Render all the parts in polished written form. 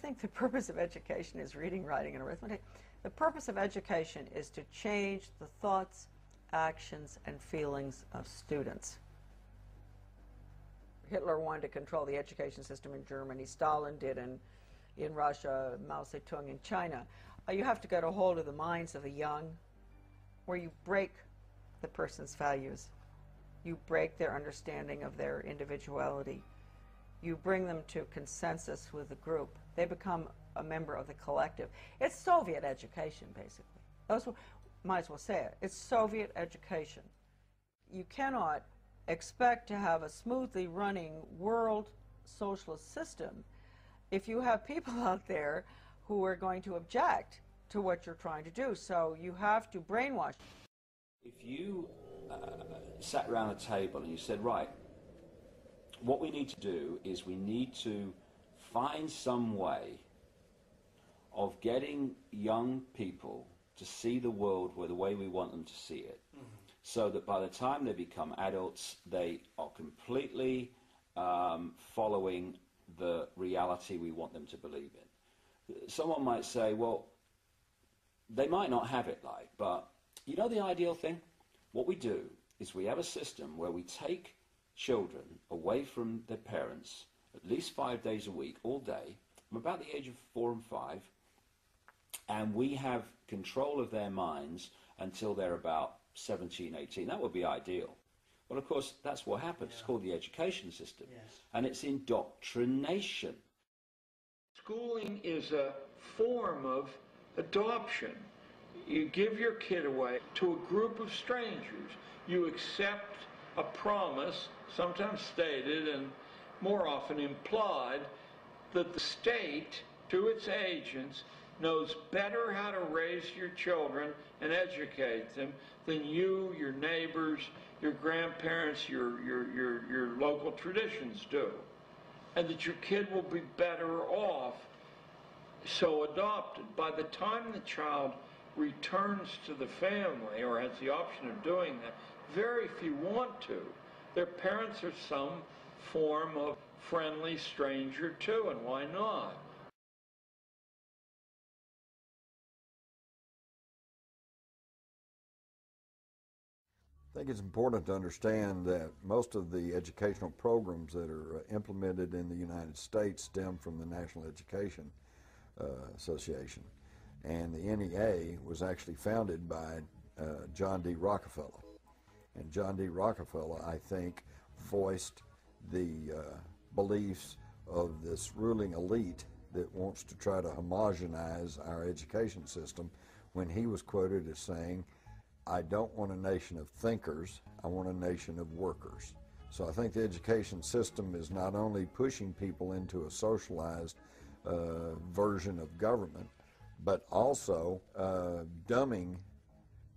think the purpose of education is reading, writing, and arithmetic. The purpose of education is to change the thoughts, actions, and feelings of students. Hitler wanted to control the education system in Germany. Stalin did in Russia, Mao Zedong in China. You have to get a hold of the minds of the young, where you break the person's values. You break their understanding of their individuality. You bring them to consensus with the group. They become a member of the collective. It's Soviet education, basically. Those might as well say it. It's Soviet education. You cannot expect to have a smoothly running world socialist system if you have people out there who are going to object to what you're trying to do. So you have to brainwash. If you sat around a table and you said, right, what we need to do is we need to find some way of getting young people to see the world the way we want them to see it, so that by the time they become adults, they are completely following the reality we want them to believe in. Someone might say, well, they might not have it like, but you know the ideal thing? What we do is we have a system where we take children away from their parents at least 5 days a week, all day, from about the age of 4 and 5, and we have control of their minds until they're about 17, 18. That would be ideal. Well, of course, that's what happens. It's called the education system. Yes. And it's indoctrination. Schooling is a form of adoption. You give your kid away to a group of strangers. You accept a promise, sometimes stated and more often implied, that the state, to its agents, knows better how to raise your children and educate them than you, your neighbors, your grandparents, your local traditions do. And that your kid will be better off so adopted. By the time the child returns to the family or has the option of doing that, very few want to. Their parents are some form of friendly stranger too, and why not? I think it's important to understand that most of the educational programs that are implemented in the United States stem from the National Education Association. And the NEA was actually founded by John D. Rockefeller. And John D. Rockefeller, I think, voiced the beliefs of this ruling elite that wants to try to homogenize our education system when he was quoted as saying, I don't want a nation of thinkers, I want a nation of workers. So I think the education system is not only pushing people into a socialized version of government, but also dumbing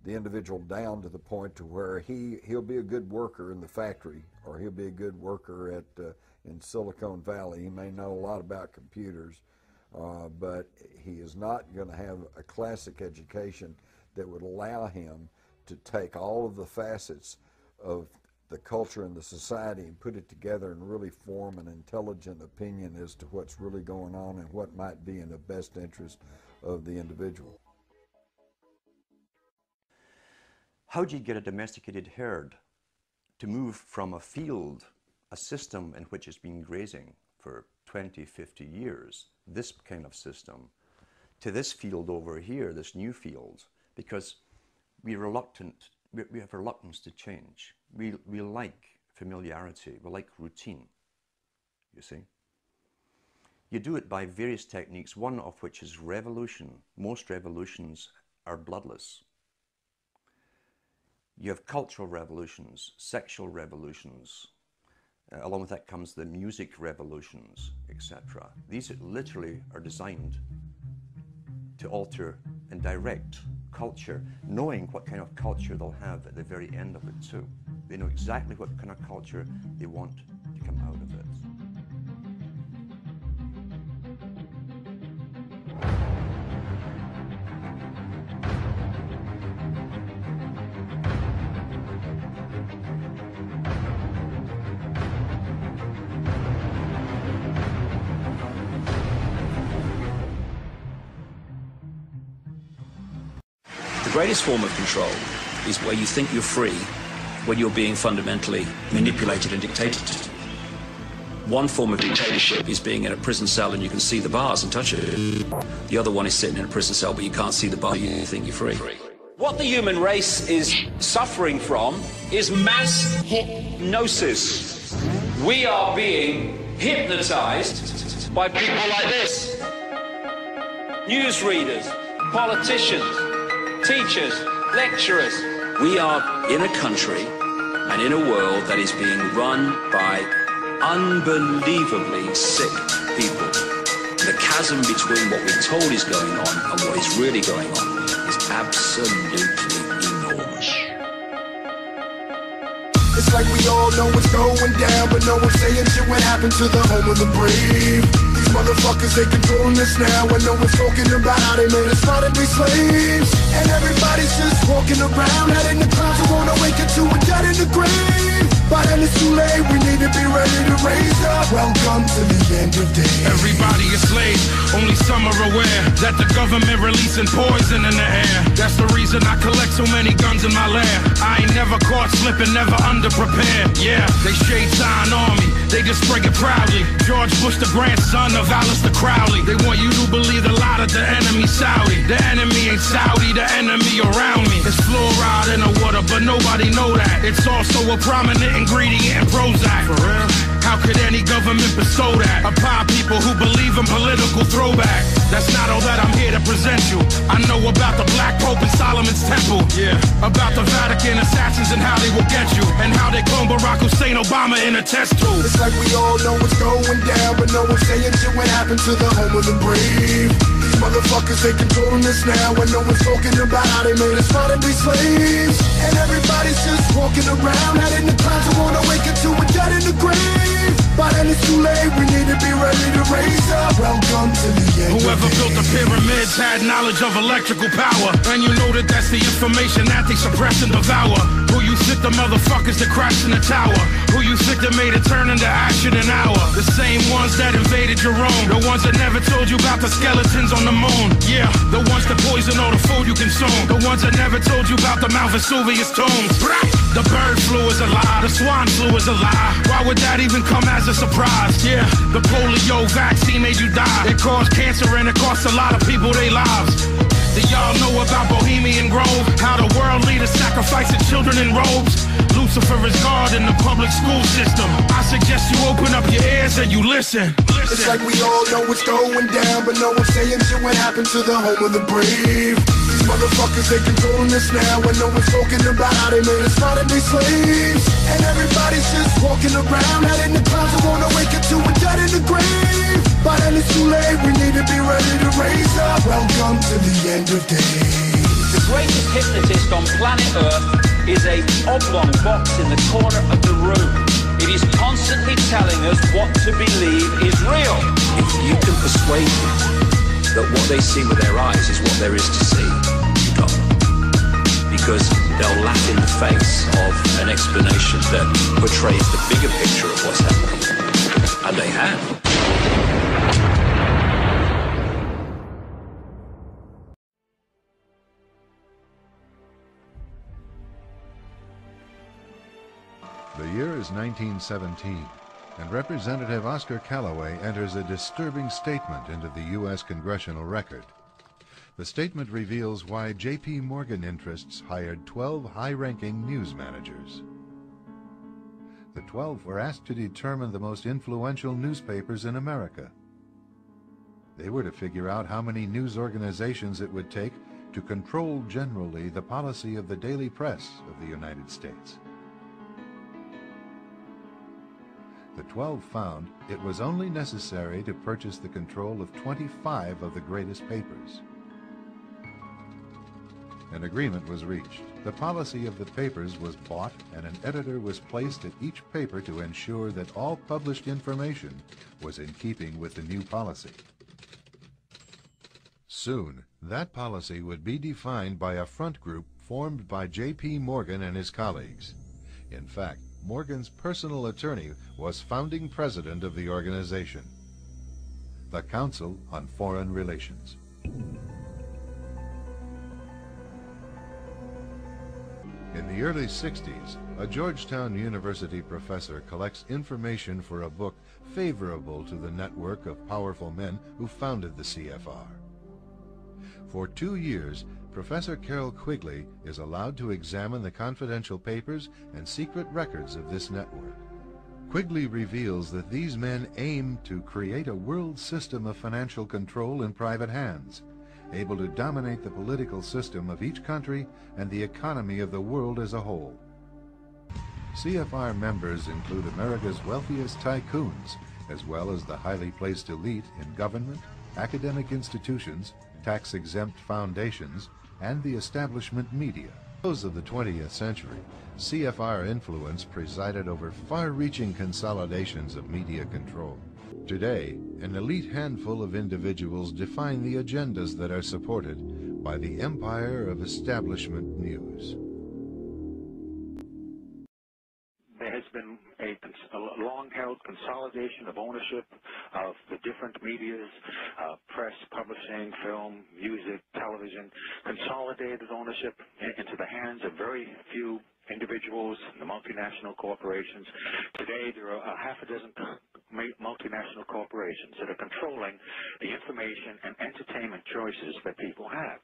the individual down to the point to where he'll be a good worker in the factory, or he'll be a good worker at in Silicon Valley. He may know a lot about computers, but he is not going to have a classic education that would allow him to take all of the facets of the culture and the society and put it together and really form an intelligent opinion as to what's really going on and what might be in the best interest of the individual. How do you get a domesticated herd to move from a field, a system in which it's been grazing for 20, 50 years, this kind of system, to this field over here, this new field? Because we have reluctance to change. We like familiarity, we like routine, you see. You do it by various techniques, one of which is revolution. Most revolutions are bloodless. You have cultural revolutions, sexual revolutions, along with that comes the music revolutions, etc. These literally are designed to alter and direct culture, knowing what kind of culture they'll have at the very end of it too. They know exactly what kind of culture they want to come out of it. greatest form of control is where you think you're free when you're being fundamentally manipulated and dictated to. One form of dictatorship is being in a prison cell and you can see the bars and touch it. The other one is sitting in a prison cell but you can't see the bar, you think you're free. What the human race is suffering from is mass hypnosis. We are being hypnotized by people like this. Newsreaders, politicians, teachers, lecturers. We are in a country and in a world that is being run by unbelievably sick people. The chasm between what we're told is going on and what is really going on is absolutely enormous. It's like we all know what's going down, but no one's saying shit what happened to the home of the brave. These motherfuckers, they controlling us now, and no one's talking about how they made us fight and be slaves. And everybody's just walking around, head in the clouds, who wanna wake up to a dead in the grave. By then it's too late, we need to be ready to raise up. Welcome to the end of days. Everybody is slaves, only some are aware that the government releasing poison in the air. That's the reason I collect so many guns in my lab. I ain't never caught slipping, never underprepared. Yeah, they shade sign on me, they just spray it proudly. George Bush, the grandson of Alistair Crowley. They want you to believe the lie that the enemy's Saudi. The enemy ain't Saudi, the enemy around me. It's fluoride in the water, but nobody know that. It's also a prominent ingredient in Prozac. For real? How could any government bestow that upon people who believe in political throwback? That's not all that I'm here to present you. I know about the Black Pope and Solomon's Temple. Yeah. About the Vatican assassins and how they will get you, and how they clone Barack Hussein Obama in a test tube. It's like we all know what's going down, but no one's saying shit what happened to the home of the brave. These motherfuckers, they controlling us now, and no one's talking about how they made us fight and be slaves. And everybody's just walking around, head in the clouds, who wanna wake up to a dead in the grave. By then it's too late, we need to be ready to raise up. Welcome to the end. Whoever built the pyramids had knowledge of electrical power, and you know that that's the information that they suppress and devour. Who you think the motherfuckers that crashed in the tower? Who you think that made it turn into ash in an hour? The same ones that invaded your own, the ones that never told you about the skeletons on the moon. Yeah, the ones that poison all the food you consume, the ones that never told you about the Mount Vesuvius tombs. The bird flu is a lie, the swine flu is a lie. Why would that even come as a surprise? Yeah, the polio vaccine made you die. It caused cancer and it cost a lot of people their lives. Do y'all know about Bohemian Grove? How the world leaders sacrificing children in robes? Lucifer is God in the public school system. I suggest you open up your ears and you listen. It's like we all know what's going down, but no one's saying shit what happened to the home of the brave. These motherfuckers, they controlling us now, and no one's talking about how they made us fight and be slaves. And everybody's just walking around, head in the clouds, who wanna wake up to a dead in the grave. By then it's too late, we need to be ready to raise up. Welcome to the end of days. The greatest hypnotist on planet Earth is a oblong box in the corner of the room. It is constantly telling us what to believe is real. If you can persuade them that what they see with their eyes is what there is to see, you got them. Because they'll laugh in the face of an explanation that portrays the bigger picture of what's happening. And they have. The year is 1917, and Representative Oscar Callaway enters a disturbing statement into the U.S. Congressional Record. The statement reveals why J.P. Morgan interests hired 12 high-ranking news managers. The 12 were asked to determine the most influential newspapers in America. They were to figure out how many news organizations it would take to control generally the policy of the daily press of the United States. The 12 found it was only necessary to purchase the control of 25 of the greatest papers. An agreement was reached. The policy of the papers was bought, and an editor was placed at each paper to ensure that all published information was in keeping with the new policy. Soon, that policy would be defined by a front group formed by J.P. Morgan and his colleagues. In fact, Morgan's personal attorney was founding president of the organization, the Council on Foreign Relations. In the early 60s, a Georgetown University professor collects information for a book favorable to the network of powerful men who founded the CFR. For 2 years, Professor Carroll Quigley is allowed to examine the confidential papers and secret records of this network. Quigley reveals that these men aim to create a world system of financial control in private hands, able to dominate the political system of each country and the economy of the world as a whole. CFR members include America's wealthiest tycoons, as well as the highly placed elite in government, academic institutions, tax-exempt foundations, and the establishment media. Close of the 20th century, CFR influence presided over far-reaching consolidations of media control. Today, an elite handful of individuals define the agendas that are supported by the empire of establishment news. There has been a long-held consolidation of ownership of the different medias, press, publishing, film, music, television, consolidated ownership into the hands of very few individuals, the multinational corporations. Today, there are half a dozen multinational corporations that are controlling the information and entertainment choices that people have.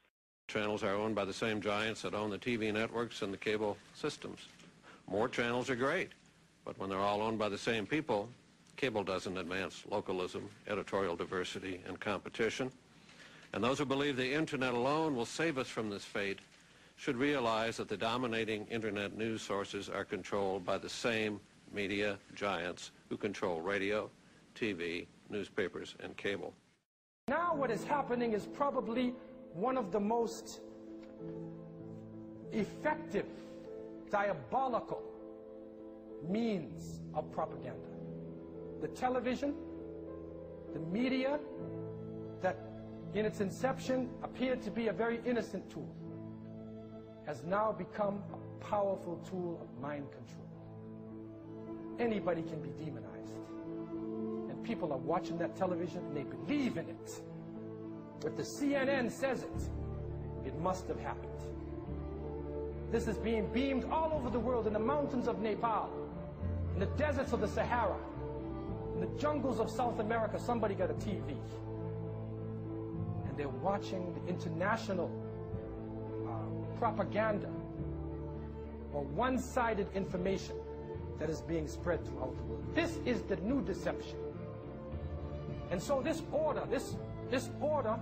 Channels are owned by the same giants that own the TV networks and the cable systems. More channels are great, but when they're all owned by the same people, cable doesn't advance localism, editorial diversity, and competition. And those who believe the internet alone will save us from this fate should realize that the dominating internet news sources are controlled by the same media giants who control radio, TV, newspapers, and cable. Now what is happening is probably one of the most effective, diabolical means of propaganda. The television, the media, that in its inception appeared to be a very innocent tool, has now become a powerful tool of mind control. Anybody can be demonized. And people are watching that television and they believe in it. If the CNN says it, it must have happened. This is being beamed all over the world, in the mountains of Nepal, in the deserts of the Sahara, in the jungles of South America. Somebody got a TV. And they're watching the international propaganda or one-sided information that is being spread throughout the world. This is the new deception. And so this order, this order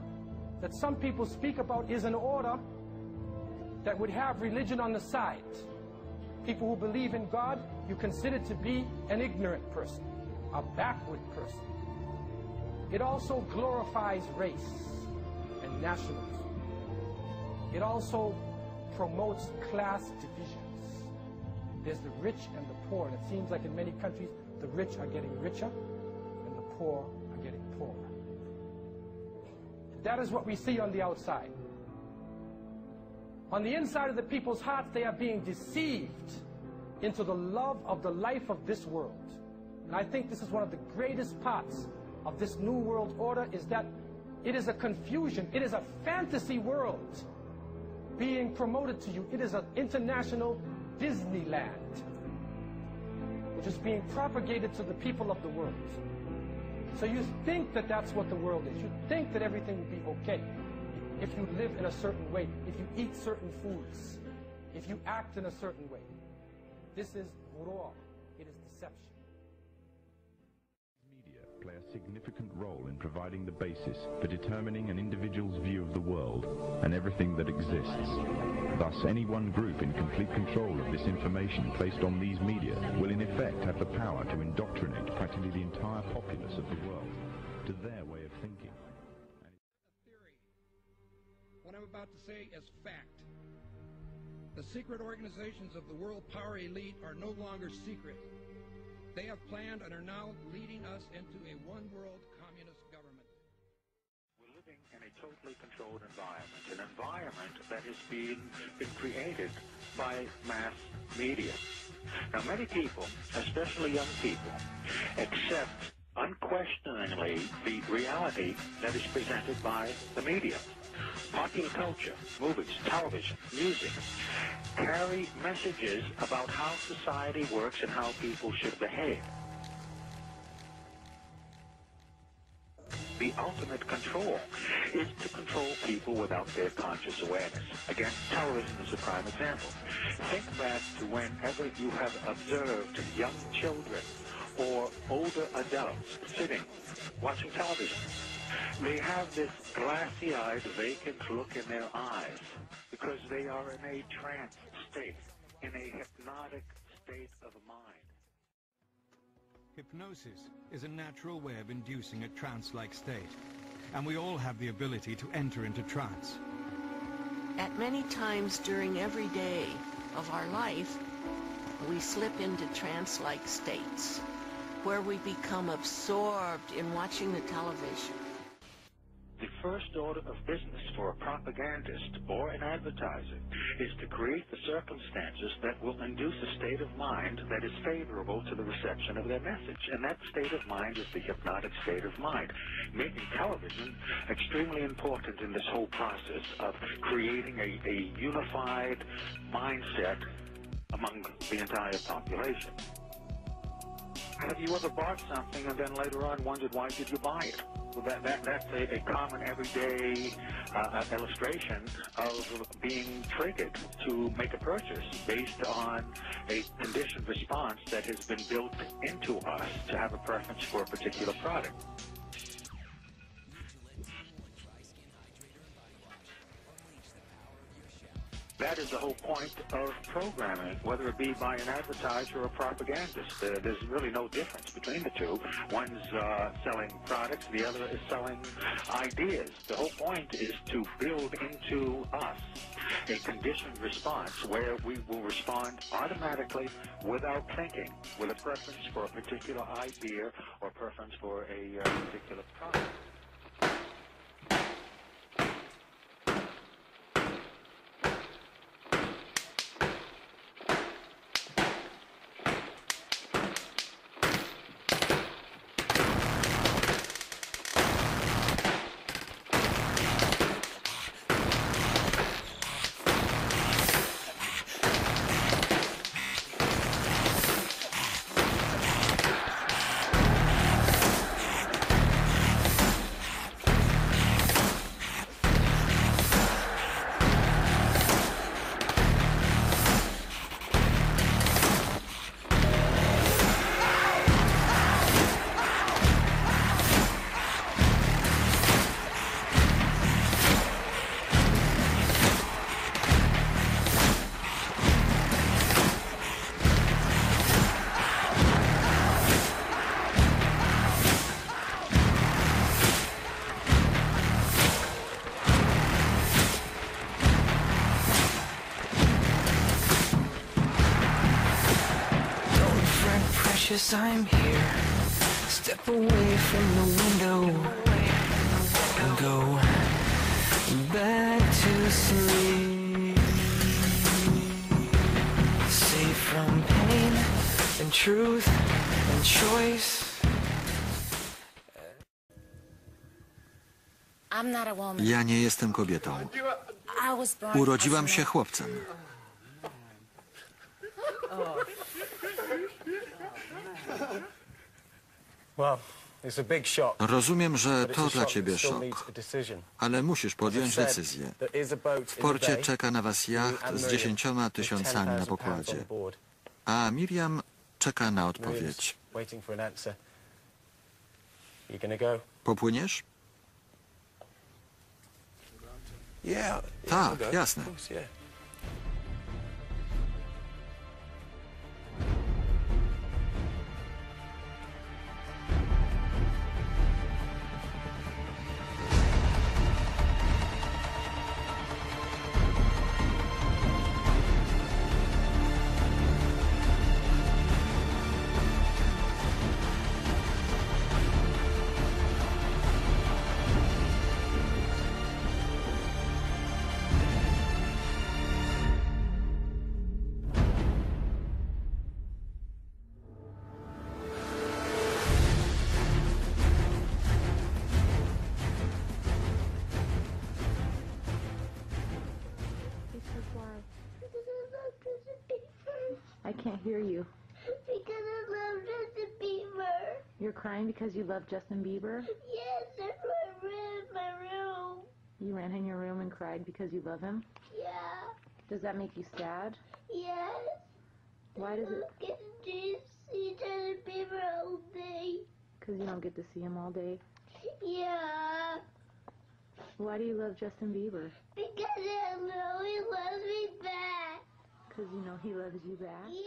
that some people speak about is an order that would have religion on the side. People who believe in God, you consider to be an ignorant person, a backward person. It also glorifies race and nationalism. It also promotes class divisions. There's the rich and the poor, and it seems like in many countries the rich are getting richer and the poor are getting poorer. That is what we see on the outside. On the inside of the people's hearts, they are being deceived into the love of the life of this world. And I think this is one of the greatest parts of this new world order, is that it is a confusion. It is a fantasy world being promoted to you. It is an international Disneyland, which is being propagated to the people of the world. So you think that that's what the world is. You think that everything will be okay if you live in a certain way, if you eat certain foods, if you act in a certain way. This is ghurur. It is deception. Media play a significant role in providing the basis for determining an individual's view of the world and everything that exists. Thus, any one group in complete control of this information placed on these media will in effect have the power to indoctrinate practically the entire populace of the world to their way of thinking. What I'm about to say is fact. The secret organizations of the world power elite are no longer secret. They have planned and are now leading us into a one-world communist government. We're living in a totally controlled environment, an environment that has been created by mass media. Now, many people, especially young people, accept unquestioningly the reality that is presented by the media. Popular culture, movies, television, music carry messages about how society works and how people should behave. The ultimate control is to control people without their conscious awareness. Again, television is a prime example. Think back to whenever you have observed young children or older adults sitting, watching television. They have this glassy-eyed, vacant look in their eyes because they are in a trance state, in a hypnotic state of mind. Hypnosis is a natural way of inducing a trance-like state, and we all have the ability to enter into trance. At many times during every day of our life, we slip into trance-like states, where we become absorbed in watching the television. The first order of business for a propagandist or an advertiser is to create the circumstances that will induce a state of mind that is favorable to the reception of their message. And that state of mind is the hypnotic state of mind, making television extremely important in this whole process of creating a unified mindset among the entire population. Have you ever bought something and then later on wondered why did you buy it? Well, that's a common everyday illustration of being triggered to make a purchase based on a conditioned response that has been built into us to have a preference for a particular product. That is the whole point of programming, whether it be by an advertiser or a propagandist. There's really no difference between the two. One's selling products, the other is selling ideas. The whole point is to build into us a conditioned response where we will respond automatically without thinking, with a preference for a particular idea or preference for a particular product. I'm here. Step away from the window and go back to sleep. Safe from pain and truth and choice. Ja nie jestem kobietą. Urodziłam się chłopcem. Rozumiem, że to dla ciebie szok, ale musisz podjąć decyzję. W porcie czeka na was jacht z 10 000 na pokładzie, a Miriam czeka na odpowiedź. Popłyniesz? Tak, jasne. can't hear you. Because I love Justin Bieber. You're crying because you love Justin Bieber? Yes, that's why I ran in my room. You ran in your room and cried because you love him? Yeah. Does that make you sad? Yes. Why does it? Get to see Justin Bieber all day. Because you don't get to see him all day? Yeah. Why do you love Justin Bieber? Because I know he loves me back. Because you know he loves you back? Yeah.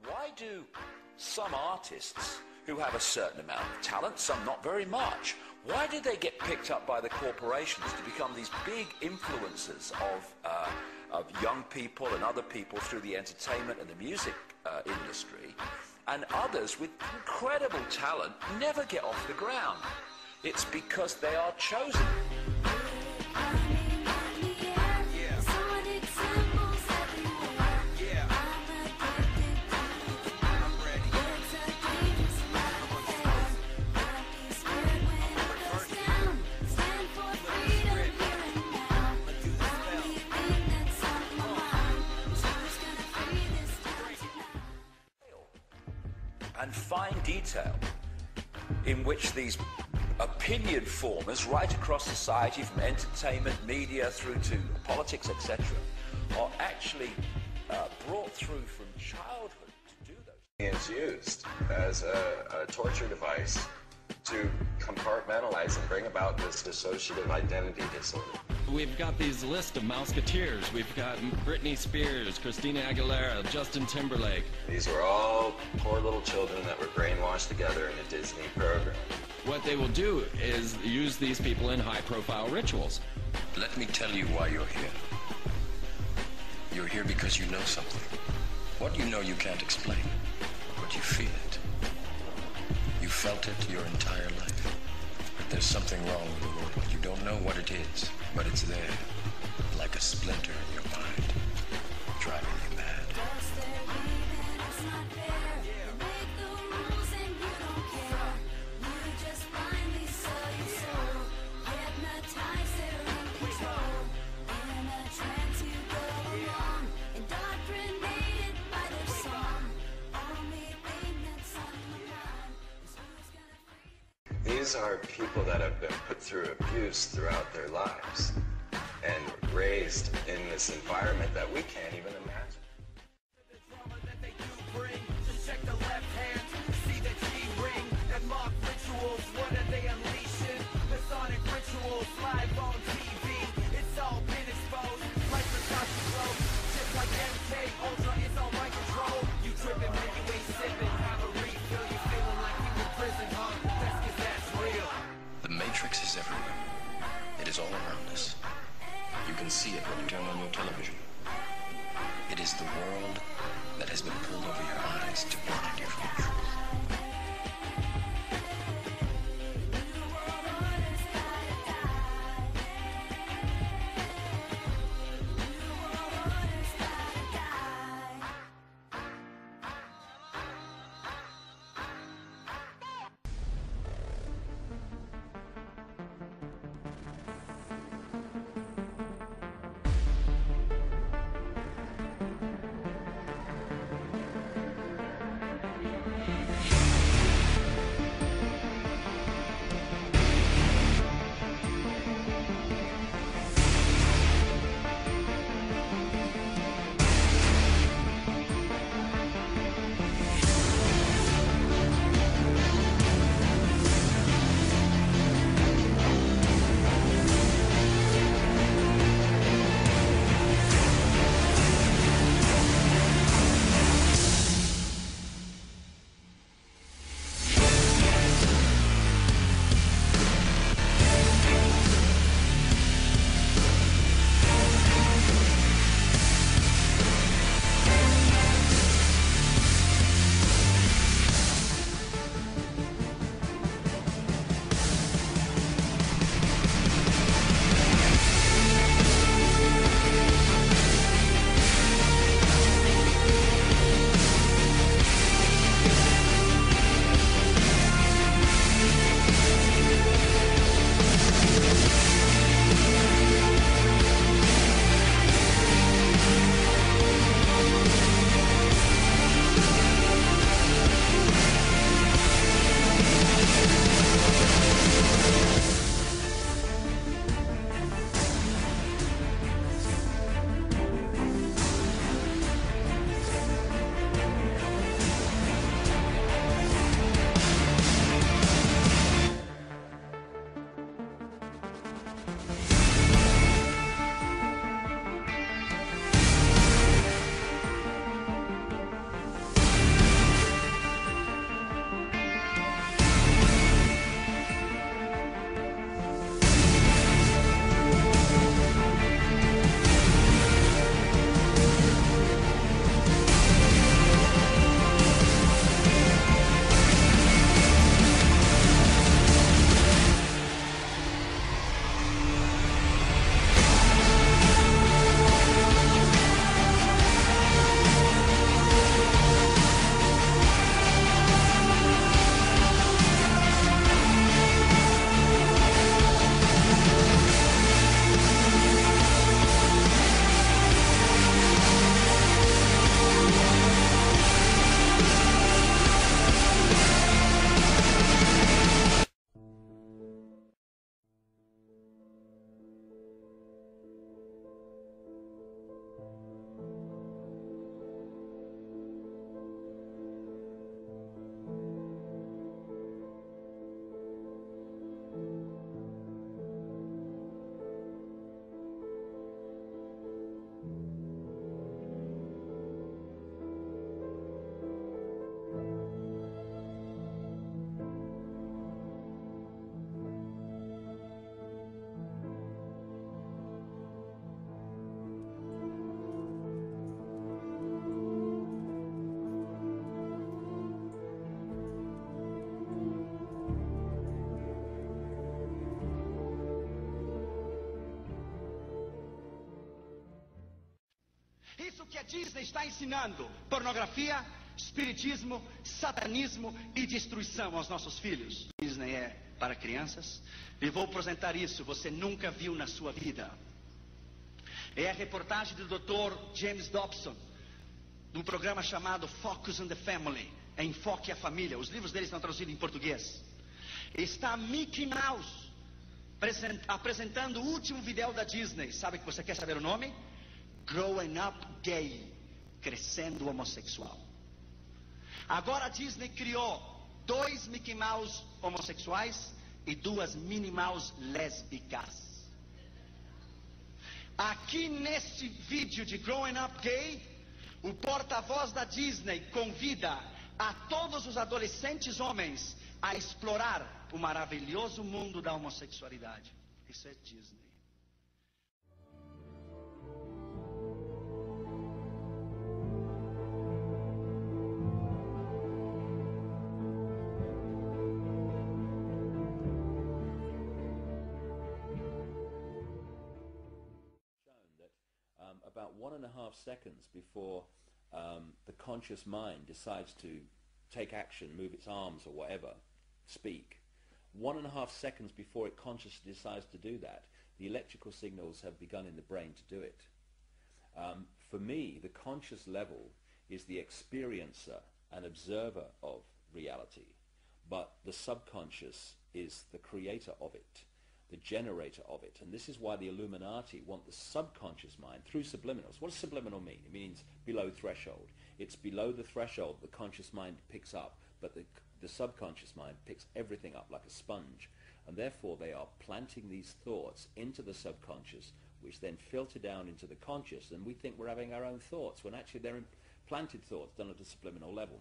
Why do some artists who have a certain amount of talent, some not very much, why do they get picked up by the corporations to become these big influencers of young people and other people through the entertainment and the music industry, and others with incredible talent never get off the ground? It's because they are chosen. And fine detail in which these opinion formers right across society, from entertainment, media, through to politics, etc., are actually brought through from childhood to do those. It's used as a torture device to compartmentalize and bring about this dissociative identity disorder. We've got these list of Mouseketeers. We've got Britney Spears, Christina Aguilera, Justin Timberlake. These were all poor little children that were brainwashed together in a Disney program. What they will do is use these people in high-profile rituals. Let me tell you why you're here. You're here because you know something. What you know you can't explain, but you feel it. You felt it your entire life. But there's something wrong with the world. You don't know what it is, but it's there, like a splinter in your mind, driving you mad. These are people that have been put through abuse throughout their lives and raised in this environment that we can't even imagine. Check the left hand, see the G-ring, and mock rituals. What are they unleashing? The sonic rituals live on TV. It's all been exposed, like the Karczew flow. Just like MK Ultra is on my control. You tripping when you ain't sipping. Have a refill, you feeling like you in prison, huh? That's 'cause that's real. The Matrix is everywhere. It is all around us. You can see it when you turn on your television. It is the world that has been pulled over your eyes to blind your future. que a Disney está ensinando pornografia, espiritismo, satanismo e destruição aos nossos filhos. Disney é para crianças e vou apresentar isso, você nunca viu na sua vida. É a reportagem do Dr. James Dobson, de um programa chamado Focus on the Family, Enfoque a Família. Os livros dele estão traduzidos em português. Está Mickey Mouse apresentando o último vídeo da Disney. Sabe que você quer saber o nome? Growing Up Gay, Crescendo Homossexual. Agora a Disney criou 2 Mickey Mouse homossexuais e 2 Minnie Mouse lésbicas. Aqui nesse vídeo de Growing Up Gay, o porta-voz da Disney convida a todos os adolescentes homens a explorar o maravilhoso mundo da homossexualidade. Isso é Disney. About 1.5 seconds before the conscious mind decides to take action, move its arms or whatever, speak, 1.5 seconds before it consciously decides to do that, the electrical signals have begun in the brain to do it. For me, the conscious level is the experiencer and observer of reality, but the subconscious is the creator of it, the generator of it. And this is why the Illuminati want the subconscious mind through subliminals. What does subliminal mean? It means below threshold. It's below the threshold the conscious mind picks up, but the subconscious mind picks everything up like a sponge. And therefore they are planting these thoughts into the subconscious, which then filter down into the conscious, and we think we're having our own thoughts, when actually they're implanted thoughts done at a subliminal level.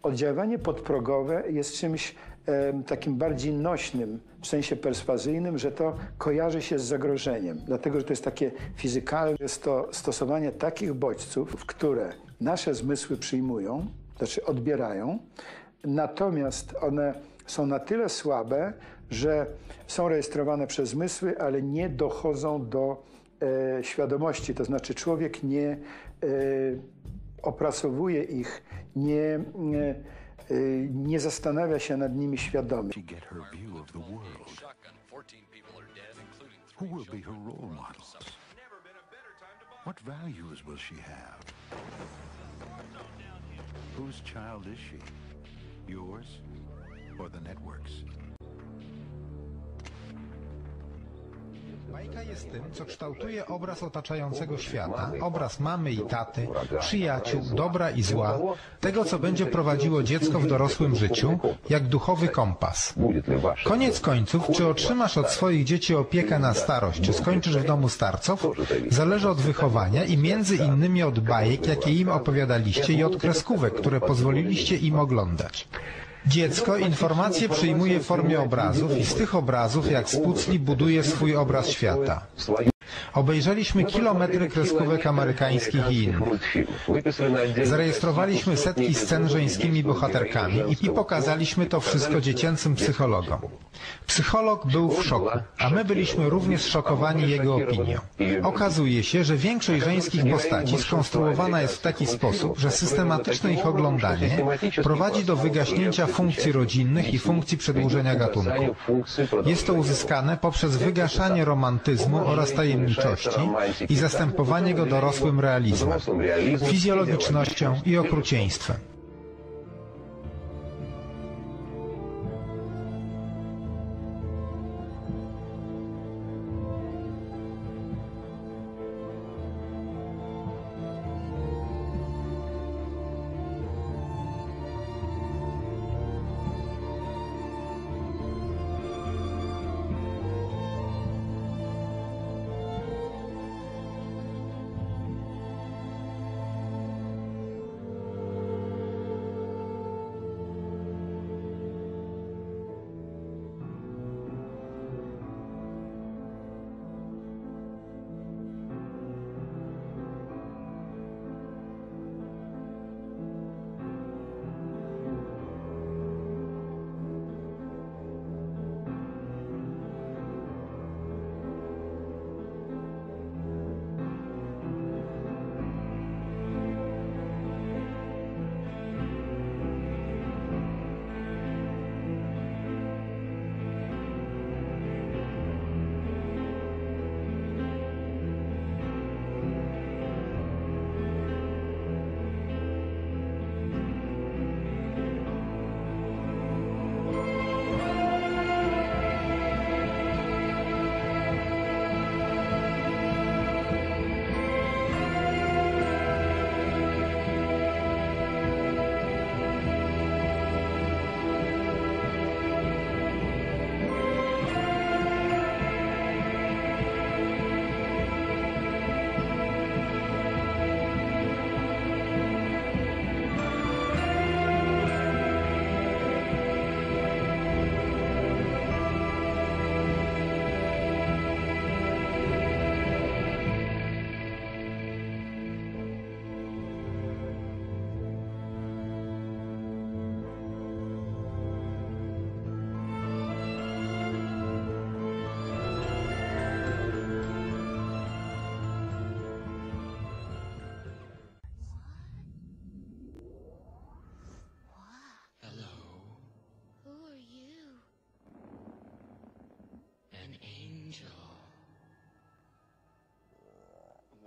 Oddziaływanie podprogowe jest czymś takim bardziej nośnym, w sensie perswazyjnym, że to kojarzy się z zagrożeniem. Dlatego, że to jest takie fizykalne, jest to stosowanie takich bodźców, które nasze zmysły przyjmują, znaczy odbierają, natomiast one są na tyle słabe, że są rejestrowane przez zmysły, ale nie dochodzą do świadomości. To znaczy człowiek nie opracowuje ich, nie zastanawia się nad nimi świadomie. Who will be her role models? What values will she have? Whose child is she? Yours or the network's? Bajka jest tym, co kształtuje obraz otaczającego świata, obraz mamy i taty, przyjaciół, dobra i zła, tego, co będzie prowadziło dziecko w dorosłym życiu, jak duchowy kompas. Koniec końców, czy otrzymasz od swoich dzieci opiekę na starość, czy skończysz w domu starców, zależy od wychowania i między innymi od bajek, jakie im opowiadaliście, i od kreskówek, które pozwoliliście im oglądać. Dziecko informacje przyjmuje w formie obrazów i z tych obrazów, jak z pucli, buduje swój obraz świata. Obejrzeliśmy kilometry kreskówek amerykańskich i innych. Zarejestrowaliśmy setki scen żeńskimi bohaterkami i pokazaliśmy to wszystko dziecięcym psychologom. Psycholog był w szoku, a my byliśmy również zszokowani jego opinią. Okazuje się, że większość żeńskich postaci skonstruowana jest w taki sposób, że systematyczne ich oglądanie prowadzi do wygaśnięcia funkcji rodzinnych i funkcji przedłużenia gatunku. Jest to uzyskane poprzez wygaszanie romantyzmu oraz tajemniczości i zastępowanie go dorosłym realizmem, fizjologicznością i okrucieństwem.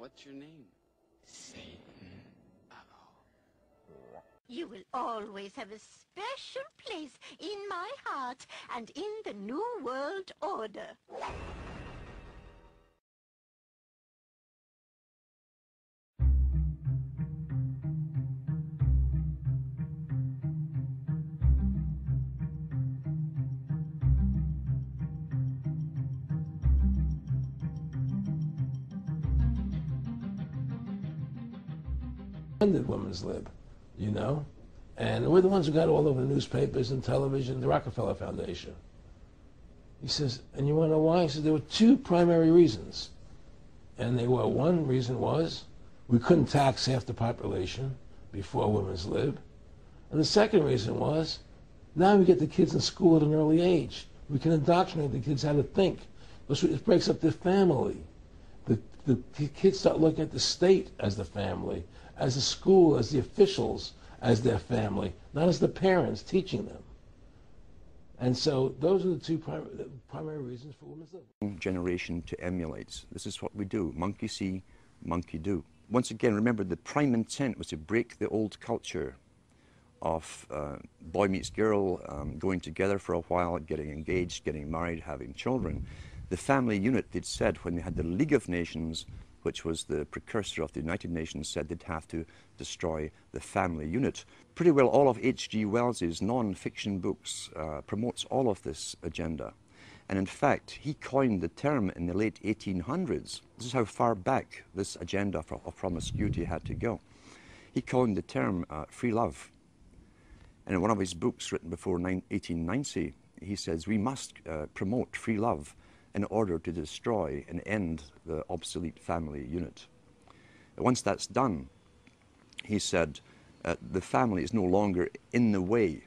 What's your name? Satan. Uh-oh. You will always have a special place in my heart and in the New World Order. Funded women's lib, you know, and we're the ones who got all over the newspapers and television, the Rockefeller Foundation. He says, and you want to know why? He says there were two primary reasons, and they were, one reason was we couldn't tax half the population before women's lib, and the second reason was now we get the kids in school at an early age. We can indoctrinate the kids how to think. It breaks up their family. The kids start looking at the state as the family, as the school, as the officials, as their family, not as the parents teaching them. And so those are the two primary reasons for women's lib. Generation to emulate. This is what we do. Monkey see, monkey do. Once again, remember the prime intent was to break the old culture of boy meets girl, going together for a while, getting engaged, getting married, having children. The family unit, they'd said when they had the League of Nations, which was the precursor of the United Nations, said they'd have to destroy the family unit. Pretty well all of H.G. Wells's non-fiction books promotes all of this agenda. And in fact, he coined the term in the late 1800s. This is how far back this agenda of promiscuity had to go. He coined the term free love. And in one of his books written before 1890, he says, we must promote free love in order to destroy and end the obsolete family unit. Once that's done, he said, the family is no longer in the way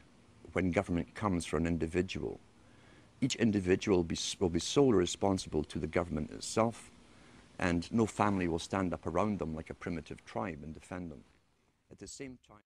when government comes for an individual. Each individual will be solely responsible to the government itself, and no family will stand up around them like a primitive tribe and defend them. At the same time,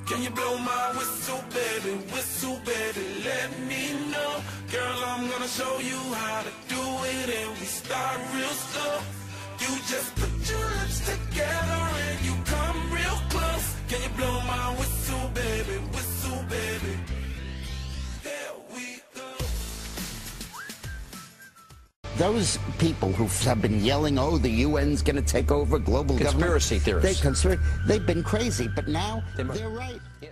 can you blow my whistle, baby, let me know. Girl, I'm gonna show you how to do it, and we start real slow. You just put your lips together and you come real close. Can you blow my whistle, baby, there we go. Those people who have been yelling, oh, the UN's going to take over global conspiracy theorists. They've been crazy, but now they're right. Yeah.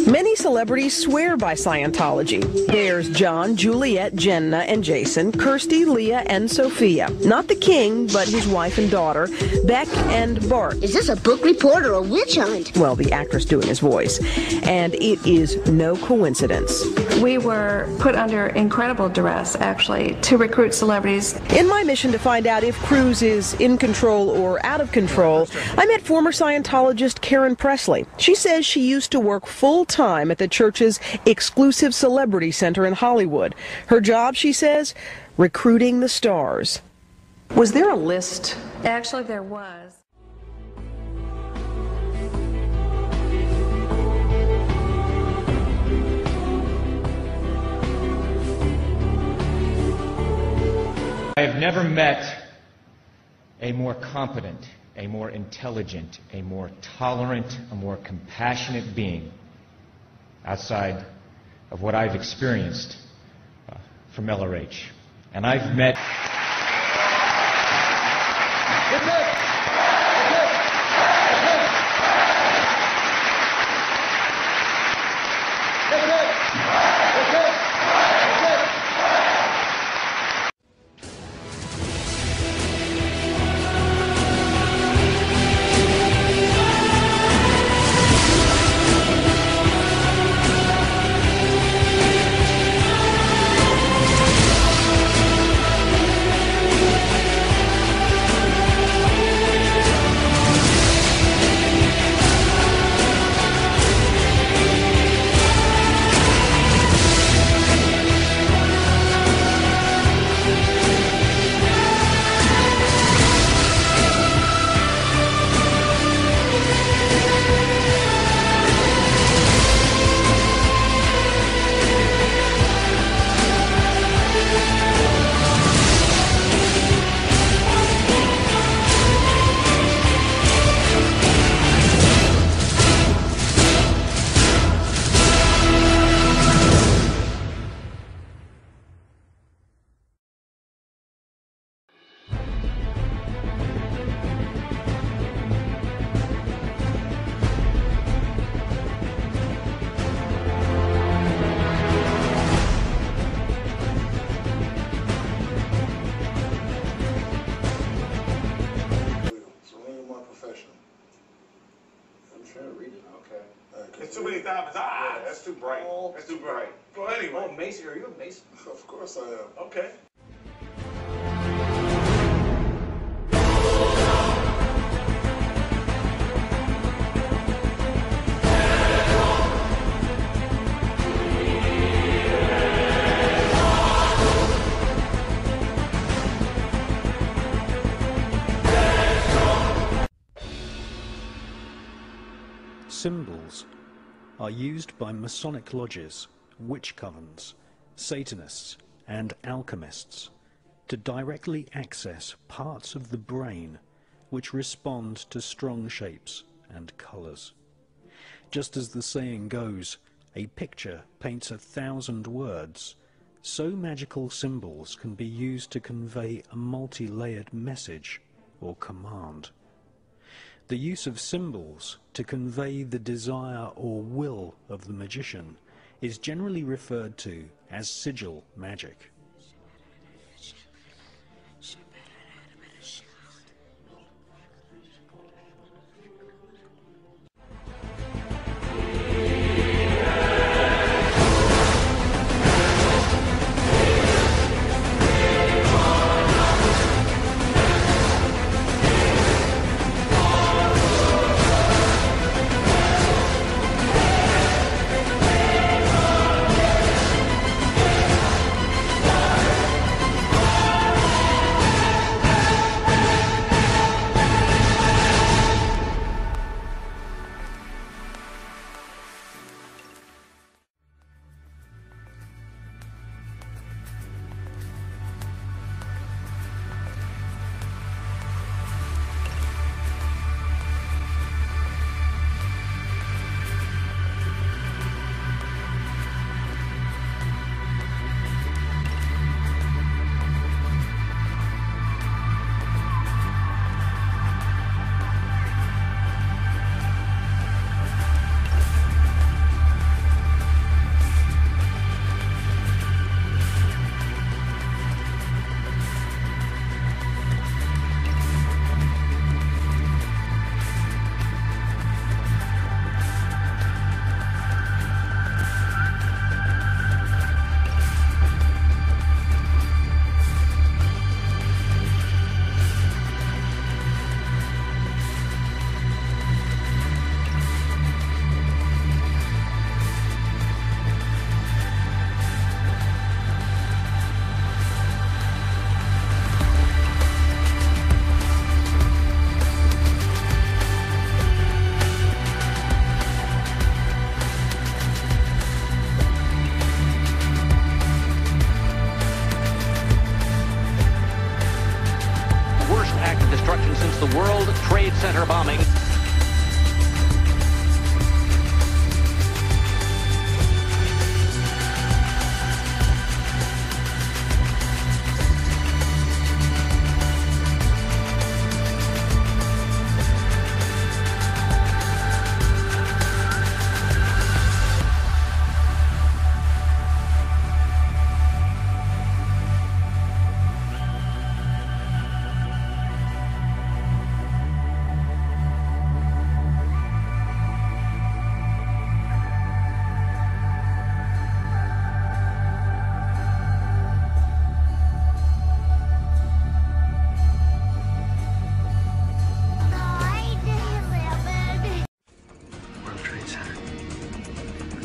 Many celebrities swear by Scientology. There's John, Juliet, Jenna, and Jason, Kirsty, Leah, and Sophia. Not the king, but his wife and daughter, Beck and Bart. Is this a book report or a witch hunt? Well, the actor's doing his voice. And it is no coincidence. We were put under incredible duress, actually, to recruit celebrities. In my mission to find out if Cruz is in control or out of control, I met former Scientologist Karen Presley. She says she used to work full-time at the church's exclusive celebrity center in Hollywood. Her job, she says, recruiting the stars. Was there a list? Actually, there was. I have never met a more competent, a more intelligent, a more tolerant, a more compassionate being outside of what I've experienced from LRH. And I've met... It's too many diamonds. Ah, that's too bright. That's too bright. Well, anyway. Oh, Mason, are you a Mason? Of course I am. Okay. Symbols are used by Masonic lodges, witch covens, Satanists, and alchemists to directly access parts of the brain which respond to strong shapes and colors. Just as the saying goes, a picture paints 1,000 words, so magical symbols can be used to convey a multi-layered message or command. The use of symbols to convey the desire or will of the magician is generally referred to as sigil magic.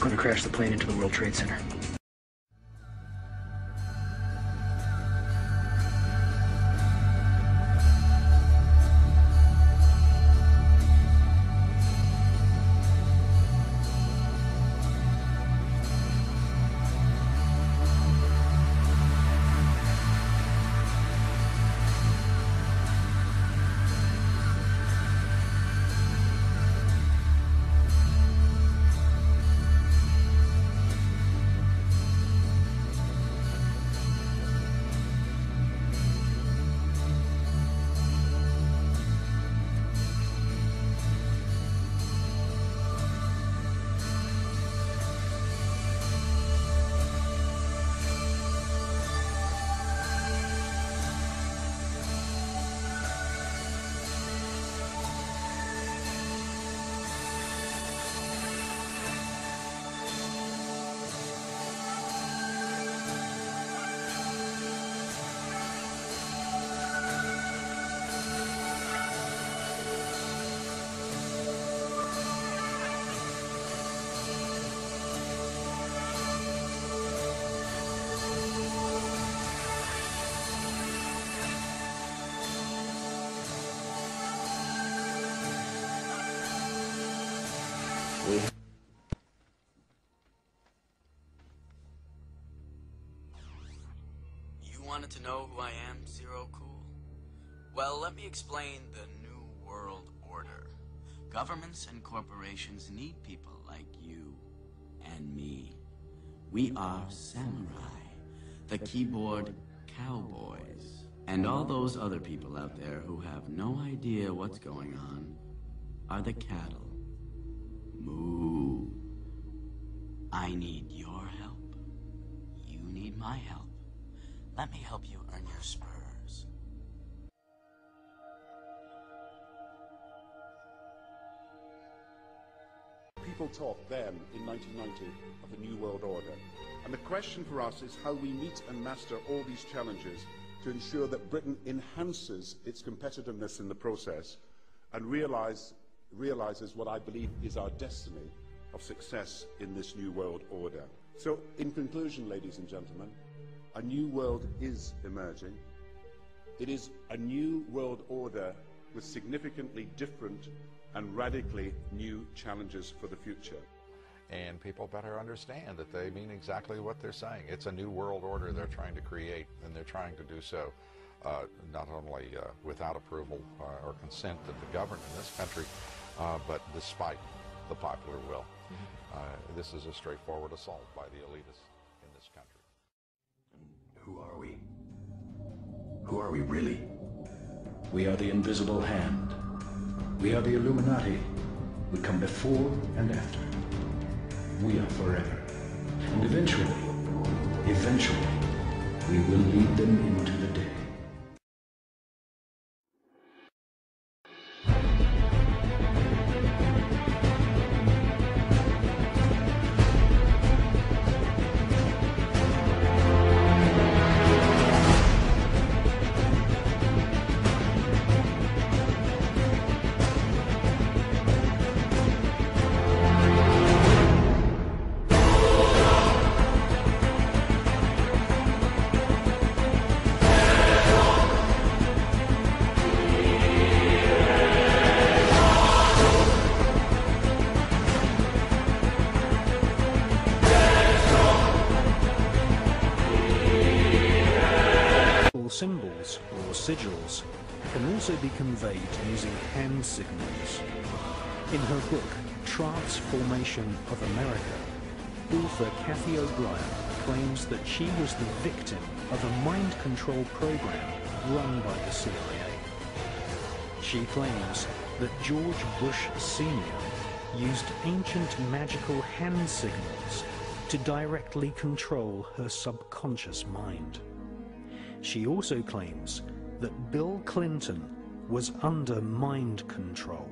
going to crash the plane into the World Trade Center. Wanted to know who I am, Zero Cool? Well, let me explain the New World Order. Governments and corporations need people like you and me. We are samurai, the keyboard cowboys, and all those other people out there who have no idea what's going on are the cattle. Moo. I need your help. You need my help. Let me help you earn your spurs. People talked then, in 1990, of a new world order. And the question for us is how we meet and master all these challenges to ensure that Britain enhances its competitiveness in the process and realizes what I believe is our destiny of success in this new world order. So, in conclusion, ladies and gentlemen, a new world is emerging. It is a new world order with significantly different and radically new challenges for the future. And people better understand that they mean exactly what they're saying. It's a new world order they're trying to create, and they're trying to do so not only without approval or consent of the government in this country, but despite the popular will. This is a straightforward assault by the elitists in this country. Who are we? Who are we really? We are the invisible hand. We are the Illuminati. We come before and after. We are forever. And eventually, we will lead them into the day. Symbols or sigils can also be conveyed using hand signals. In her book, Transformation of America, author Kathy O'Brien claims that she was the victim of a mind control program run by the CIA. She claims that George Bush Sr. used ancient magical hand signals to directly control her subconscious mind. She also claims that Bill Clinton was under mind control.